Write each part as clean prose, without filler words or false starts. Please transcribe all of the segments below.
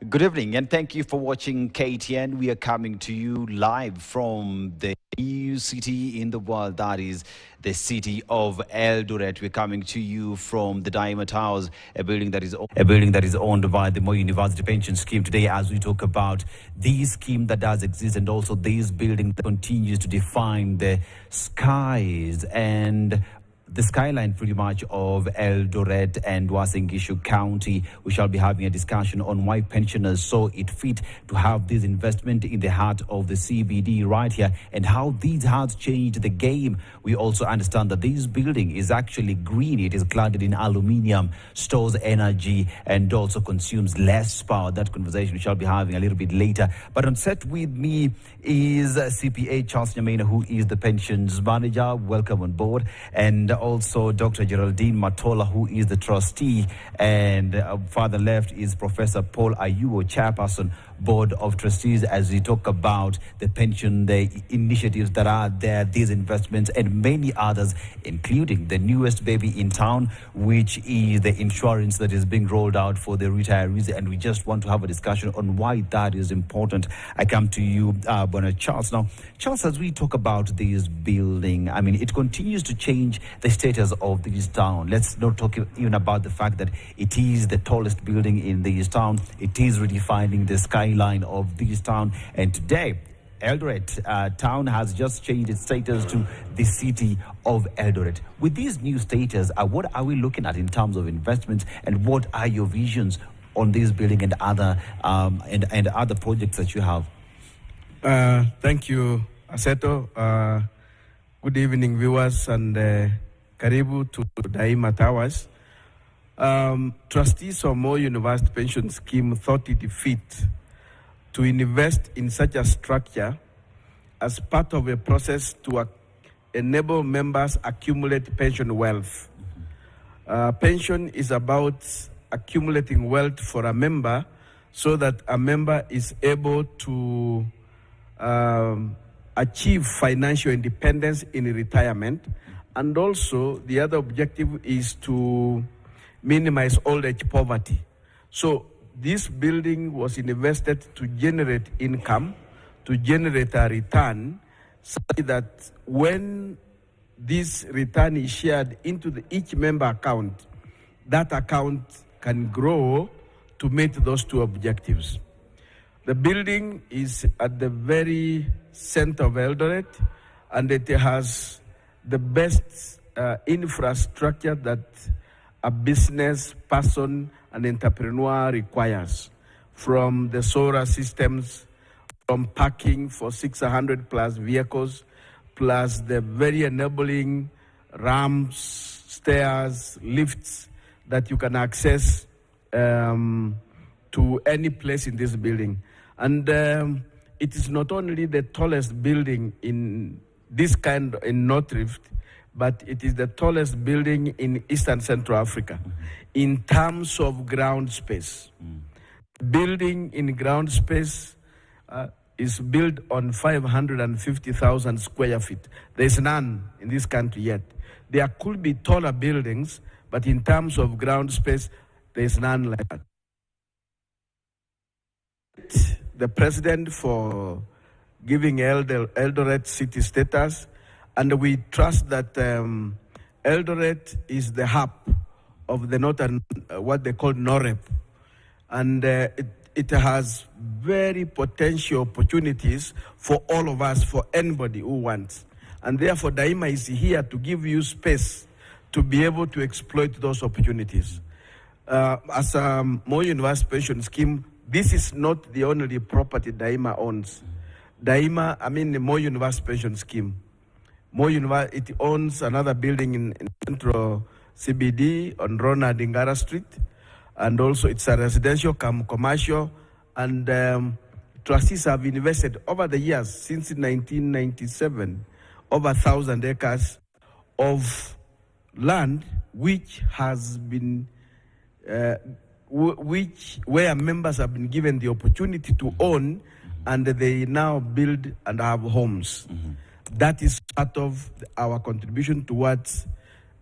Good evening, and thank you for watching KTN. We are coming to you live from the new city in the world, that is the city of Eldoret. We're coming to you from the Daima Towers, a building that is owned by the Moi University Pension Scheme. Today, as we talk about the scheme that does exist, and also this building that continues to define the skies and the skyline pretty much of Eldoret and Uasin Gishu County. We shall be having a discussion on why pensioners saw it fit to have this investment in the heart of the CBD right here, and how these has changed the game. We also understand that this building is actually green. It is cladded in aluminium, stores energy, and also consumes less power. That conversation we shall be having a little bit later. But on set with me is CPA Charles Nyamena, who is the pensions manager. Welcome on board. And also Dr. Geraldine Matola, who is the trustee, and farther left is Professor Paul Ayuo, chairperson, Board of Trustees, as we talk about the pension, the initiatives that are there, these investments, and many others, including the newest baby in town, which is the insurance that is being rolled out for the retirees. And we just want to have a discussion on why that is important. I come to you, Bonner Charles. Now, Charles, as we talk about this building, I mean, it continues to change the status of this town. Let's not talk even about the fact that it is the tallest building in this town. It is redefining the skyline of this town. And today, Eldoret town has just changed its status to the city of Eldoret. With this new status, what are we looking at in terms of investments, and what are your visions on this building and other other projects that you have? Thank you, Aseto. Good evening, viewers, and karibu to Daima Towers. Trustees of Moi University Pension Scheme thought it fit to invest in such a structure as part of a process to enable members accumulate pension wealth. Pension is about accumulating wealth for a member so that a member is able to achieve financial independence in retirement. And also, the other objective is to minimize old age poverty. So this building was invested to generate income, to generate a return, so that when this return is shared into each member account, that account can grow to meet those two objectives. The building is at the very center of Eldoret, and it has the best infrastructure that a business person, an entrepreneur requires, from the solar systems, from parking for 600 plus vehicles, plus the very enabling ramps, stairs, lifts that you can access to any place in this building. And it is not only the tallest building in this kind in North Rift, but it is the tallest building in Eastern Central Africa in terms of ground space. Building in ground space is built on 550,000 square feet. There is none in this country yet. There could be taller buildings, but in terms of ground space, there is none like that. The president for giving Eldoret city status, and we trust that Eldoret is the hub of the northern, what they call NOREP. And it has very potential opportunities for all of us, for anybody who wants. And therefore, Daima is here to give you space to be able to exploit those opportunities. As a Moi University Pension Scheme, this is not the only property Daima owns. Daima, the Moi University Pension Scheme. Moi University, it owns another building in Central CBD on Ronald Ingara Street, and also it's a residential commercial, and trustees have invested over the years, since 1997, over 1,000 acres of land which has been, where members have been given the opportunity to own, and they now build and have homes. That is part of our contribution towards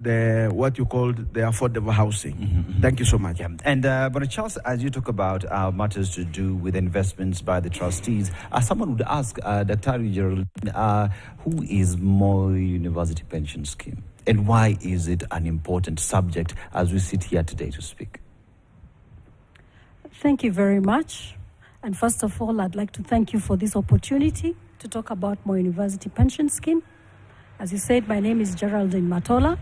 what you call the affordable housing. Thank you so much. Yeah. And Bwana Charles, as you talk about matters to do with investments by the trustees, someone would ask Dr. Geraldine, who is Moi University Pension Scheme, and why is it an important subject as we sit here today to speak? Thank you very much. And first of all, I'd like to thank you for this opportunity to talk about Moi University Pension Scheme. As you said, my name is Geraldine Matola.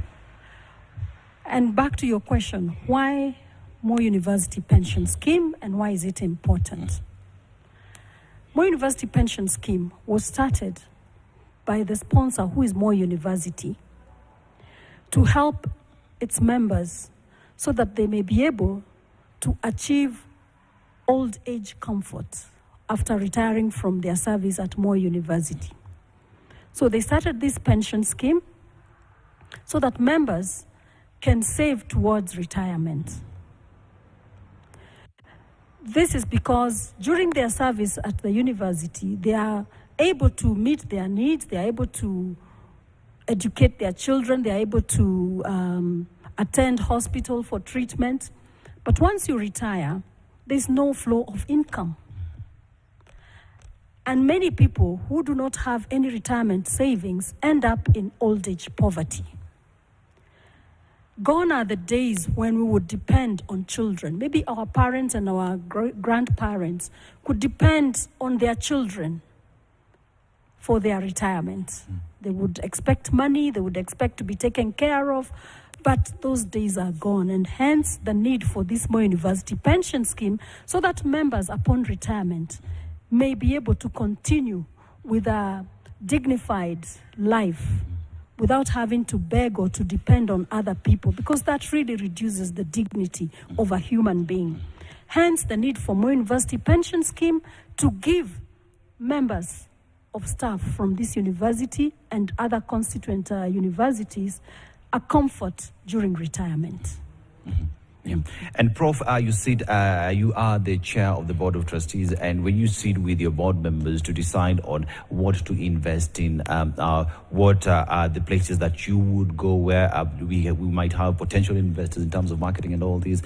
And back to your question, why Moi University Pension Scheme and why is it important? Moi University Pension Scheme was started by the sponsor, who is Moi University, to help its members so that they may be able to achieve old age comfort after retiring from their service at Moi University. So they started this pension scheme so that members can save towards retirement. This is because during their service at the university, they are able to meet their needs, they are able to educate their children, they are able to attend hospital for treatment. But once you retire, there's no flow of income. And many people who do not have any retirement savings end up in old age poverty. Gone are the days when we would depend on children. Maybe our parents and our grandparents could depend on their children for their retirement. They would expect money, they would expect to be taken care of, but those days are gone, and hence the need for this Moi University Pension Scheme so that members upon retirement may be able to continue with a dignified life without having to beg or to depend on other people, because that really reduces the dignity of a human being. Hence, the need for Moi University Pension Scheme to give members of staff from this university and other constituent universities a comfort during retirement. Yeah. And Prof, you said you are the chair of the Board of Trustees, and when you sit with your board members to decide on what to invest in, what are the places that you would go where we might have potential investors in terms of marketing and all this,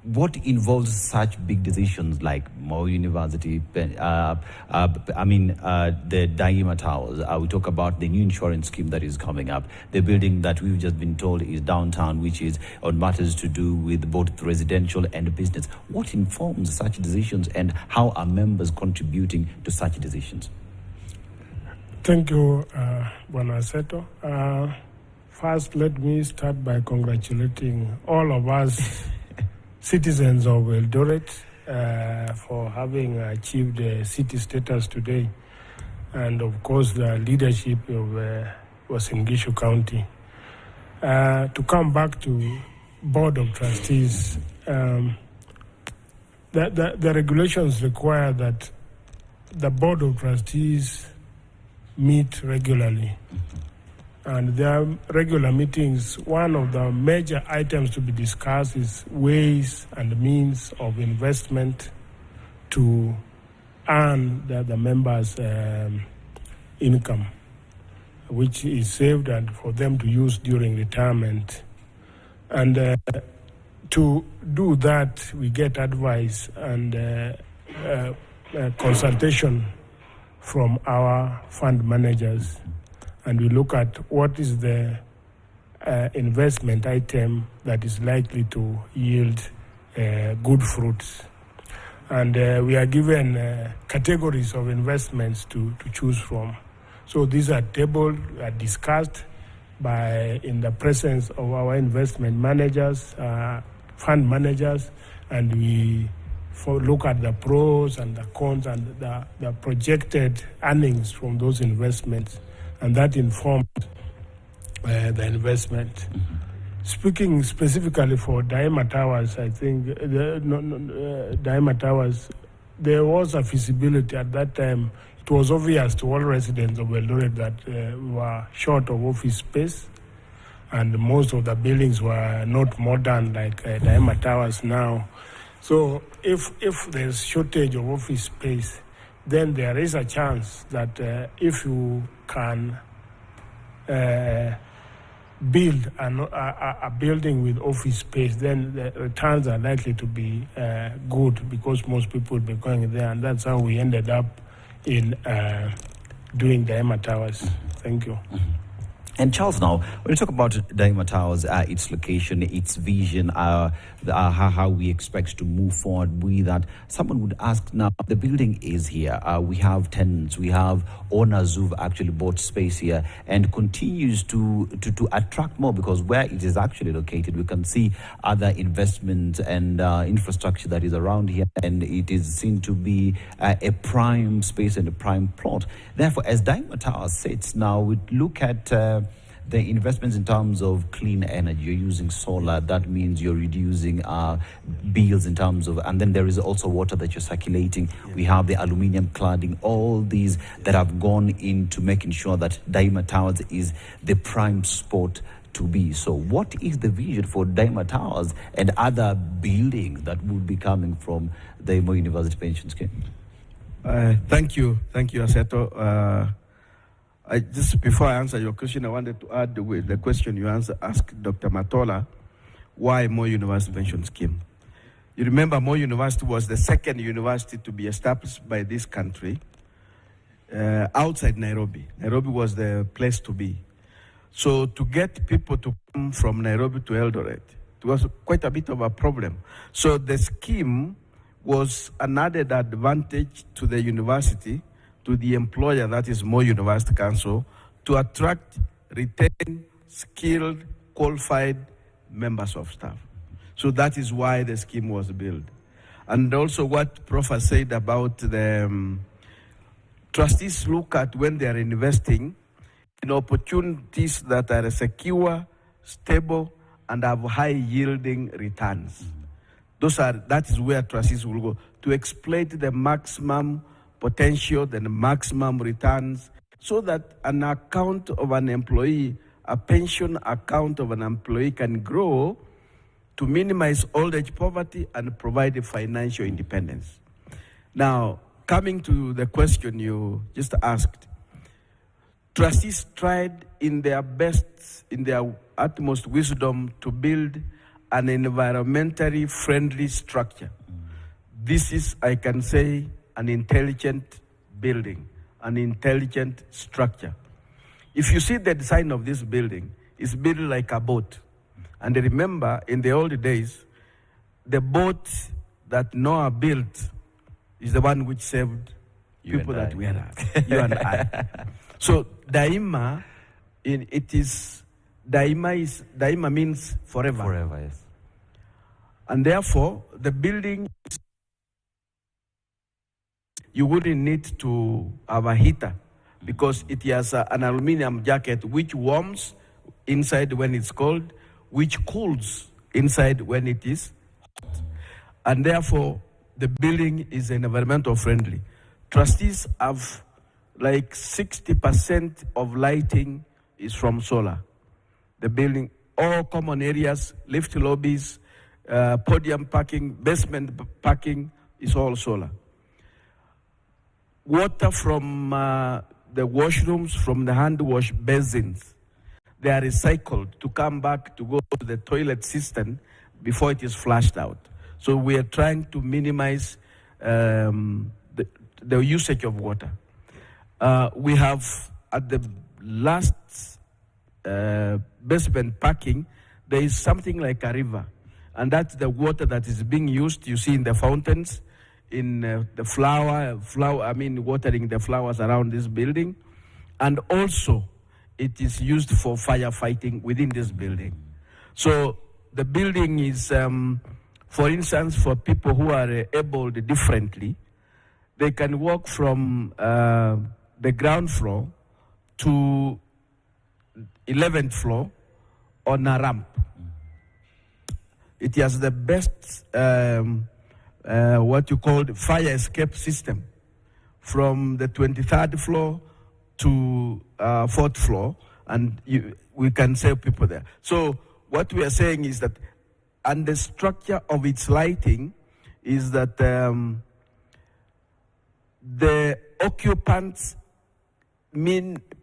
what involves such big decisions like Moi University, the Daima Towers? We talk about the new insurance scheme that is coming up, the building that we've just been told is downtown, which is on matters to do with both residential and business. What informs such decisions, and how are members contributing to such decisions? Thank you, Bwana Seto. First, let me start by congratulating all of us citizens of Eldoret for having achieved city status today, and of course the leadership of Uasin Gishu County. To come back to Board of Trustees, the regulations require that the Board of Trustees meet regularly. And there are regular meetings. One of the major items to be discussed is ways and means of investment to earn the members' income, which is saved and for them to use during retirement. And to do that, we get advice and consultation from our fund managers. And we look at what is the investment item that is likely to yield good fruits. And we are given categories of investments to choose from. So these are tabled, are discussed in the presence of our investment managers, fund managers, and we look at the pros and the cons and the projected earnings from those investments. And that informed the investment. Mm-hmm. Speaking specifically for Daima Towers, I think Daima Towers, there was a feasibility at that time. It was obvious to all residents of Eldoret that we were short of office space, and most of the buildings were not modern like Daima Towers now. So if there's shortage of office space, then there is a chance that if you can build a building with office space, then the returns are likely to be good because most people will be going there, and that's how we ended up in doing Daima Towers. Thank you. And Charles, now, when you talk about Daima Towers, its location, its vision, how we expect to move forward with that, someone would ask, now, the building is here. We have tenants, we have owners who've actually bought space here and continues to attract more, because where it is actually located, we can see other investment and infrastructure that is around here, and it is seen to be a prime space and a prime plot. Therefore, as Daima Towers sits now, we look at the investments in terms of clean energy. You're using solar. That means you're reducing bills in terms of, and then there is also water that you're circulating. Yeah. We have the aluminium cladding, all these that have gone into making sure that Daima Towers is the prime spot to be. So what is the vision for Daima Towers and other buildings that would be coming from the Moi University Pension Scheme? Thank you, Aseto. Just before I answer your question, I wanted to add with the question you asked Dr. Matola, why Moi University Pension Scheme? You remember Moi University was the second university to be established by this country outside Nairobi. Nairobi was the place to be. So to get people to come from Nairobi to Eldoret, it was quite a bit of a problem. So the scheme was an added advantage to the university, to the employer, that is Moi University Council, to attract, retain, skilled, qualified members of staff. So that is why the scheme was built. And also what Prof said about the trustees look at when they are investing in opportunities that are secure, stable, and have high-yielding returns. That is where trustees will go, to exploit the maximum potential, the maximum returns, so that an account of an employee, a pension account of an employee, can grow to minimize old age poverty and provide financial independence. Now, coming to the question you just asked, trustees tried in their best, in their utmost wisdom, to build an environmentally friendly structure. This is, I can say, an intelligent building, an intelligent structure. If you see the design of this building, it's built like a boat. And remember, in the old days, the boat that Noah built is the one which saved people that we are, you and I. So Daima, Daima means forever. Forever, yes. And therefore, the building, you wouldn't need to have a heater because it has an aluminum jacket which warms inside when it's cold, which cools inside when it is hot. And therefore, the building is environmental friendly. Trustees have like 60% of lighting is from solar. The building, all common areas, lift lobbies, podium parking, basement parking is all solar. Water from the washrooms, from the hand wash basins, they are recycled to come back to go to the toilet system before it is flushed out. So we are trying to minimize the usage of water. We have at the last basement parking, there is something like a river. And that's the water that is being used, you see in the fountains, in the watering the flowers around this building. And also, it is used for firefighting within this building. So the building is, for instance, for people who are abled differently, they can walk from the ground floor to 11th floor on a ramp. It has the best, what you call the fire escape system from the 23rd floor to 4th floor, and we can save people there. So what we are saying is that, and the structure of its lighting is that the occupants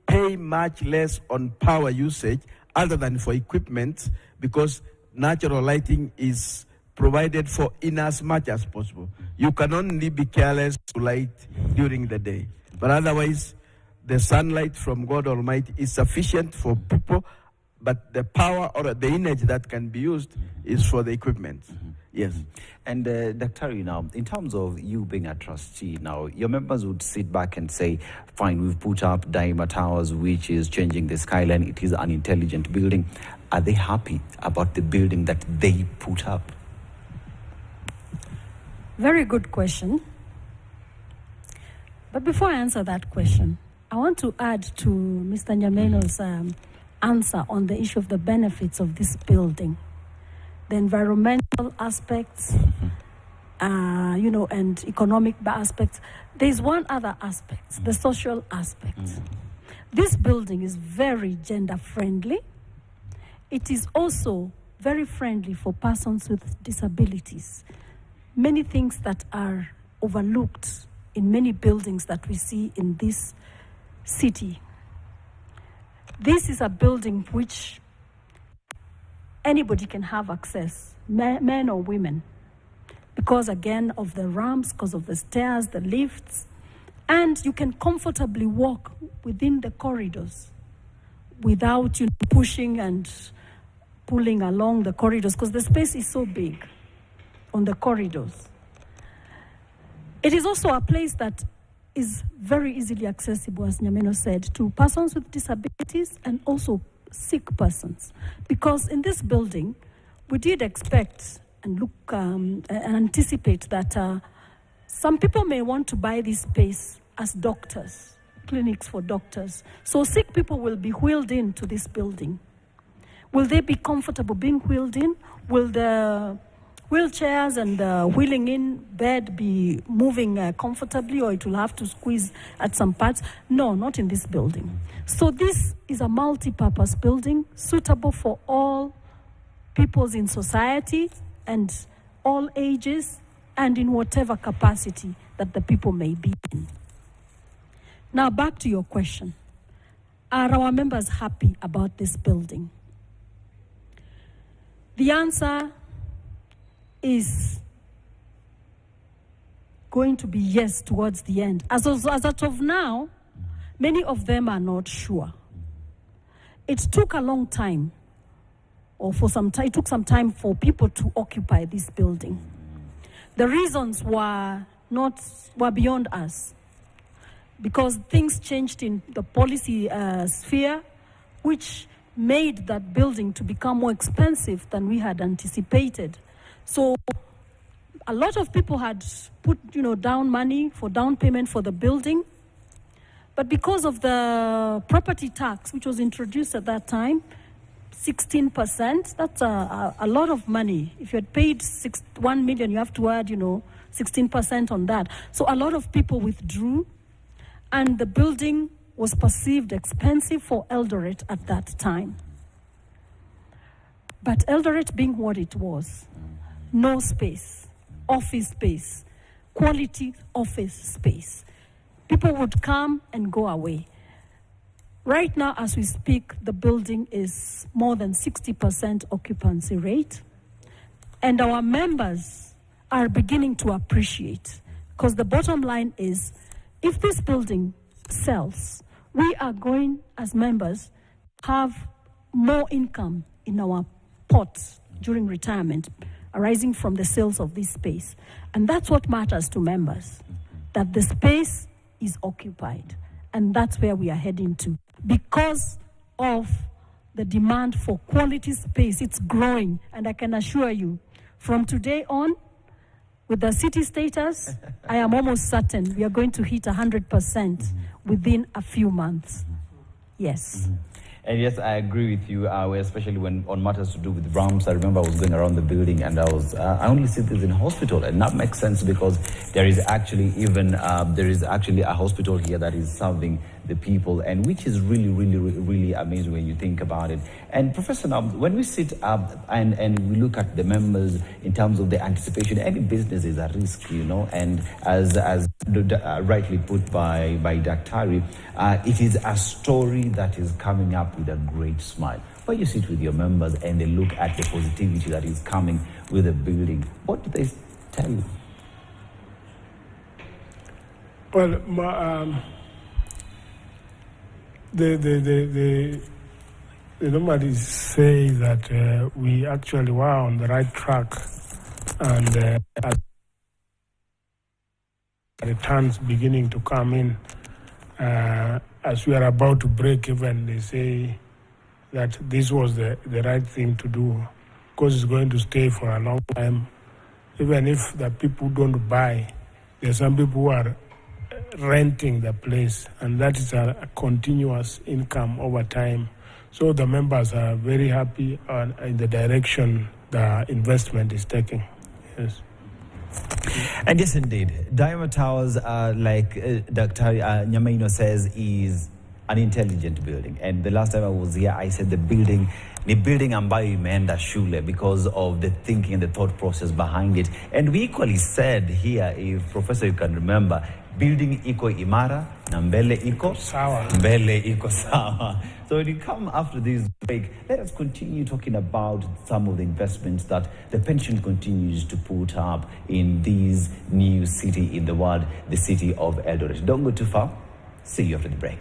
pay much less on power usage other than for equipment, because natural lighting is provided for in as much as possible. You can only be careless to light during the day. But otherwise, the sunlight from God Almighty is sufficient for people, but the power or the energy that can be used is for the equipment. Yes. And Dr. now, in terms of you being a trustee now, your members would sit back and say, fine, we've put up Daima Towers, which is changing the skyline. It is an intelligent building. Are they happy about the building that they put up? Very good question. But before I answer that question, I want to add to Mr. Nyameno's answer on the issue of the benefits of this building. The environmental aspects, and economic aspects. There's one other aspect, the social aspect. This building is very gender friendly. It is also very friendly for persons with disabilities. Many things that are overlooked in many buildings that we see in this city. This is a building which anybody can have access, men or women, because again of the ramps, because of the stairs, the lifts, and you can comfortably walk within the corridors without pushing and pulling along the corridors, because the space is so big on the corridors. It is also a place that is very easily accessible, as Nyameno said, to persons with disabilities and also sick persons, because in this building we did expect and look and anticipate that some people may want to buy this space as doctors, clinics for doctors. So sick people will be wheeled into this building. Will they be comfortable being wheeled in? Will the wheelchairs and the wheeling in bed be moving comfortably, or it will have to squeeze at some parts? No, not in this building. So this is a multi-purpose building suitable for all peoples in society and all ages and in whatever capacity that the people may be in. Now back to your question. Are our members happy about this building? The answer is going to be yes towards the end. As of now, many of them are not sure. It took a long time, or it took some time for people to occupy this building. The reasons were beyond us, because things changed in the policy sphere, which made that building to become more expensive than we had anticipated. So a lot of people had put, down money for down payment for the building. But because of the property tax, which was introduced at that time, 16%, that's a lot of money. If you had paid 1 million, you have to add, 16% on that. So a lot of people withdrew, and the building was perceived expensive for Eldoret at that time. But Eldoret being what it was, no space, office space, quality office space. People would come and go away. Right now, as we speak, the building is more than 60% occupancy rate. And our members are beginning to appreciate, because the bottom line is, if this building sells, we are going, as members, have more income in our pots during retirement, arising from the sales of this space. And that's what matters to members, that the space is occupied. And that's where we are heading to. Because of the demand for quality space, it's growing. And I can assure you, from today on, with the city status, I am almost certain we are going to hit 100% within a few months. Yes. And yes, I agree with you, especially when on matters to do with ramps. I remember I was going around the building and I only see this in hospital, and that makes sense because there is actually a hospital here that is serving the people, and which is really, really, really amazing when you think about it. And Professor, now, when we sit up and we look at the members in terms of the anticipation, any business is a risk, and as rightly put by Dr. It is a story that is coming up with a great smile. When you sit with your members and they look at the positivity that is coming with the building, what do they tell you? Well, the normally say that we actually were on the right track, and returns beginning to come in. As we are about to break even, they say that this was the right thing to do, because it's going to stay for a long time. Even if the people don't buy, there are some people who are renting the place, and that is a continuous income over time. So the members are very happy in the direction the investment is taking. Yes. And yes, indeed, Daima Towers, like Dr. Nyamaino says, is an intelligent building. And the last time I was here, I said the building ambayo imeenda shule because of the thinking and the thought process behind it. And we equally said here, if Professor, you can remember, building iko imara na mbele iko sawa. Mbele iko sawa. So when you come after this break, let us continue talking about some of the investments that the pension continues to put up in this new city in the world, the city of Eldoret. Don't go too far. See you after the break.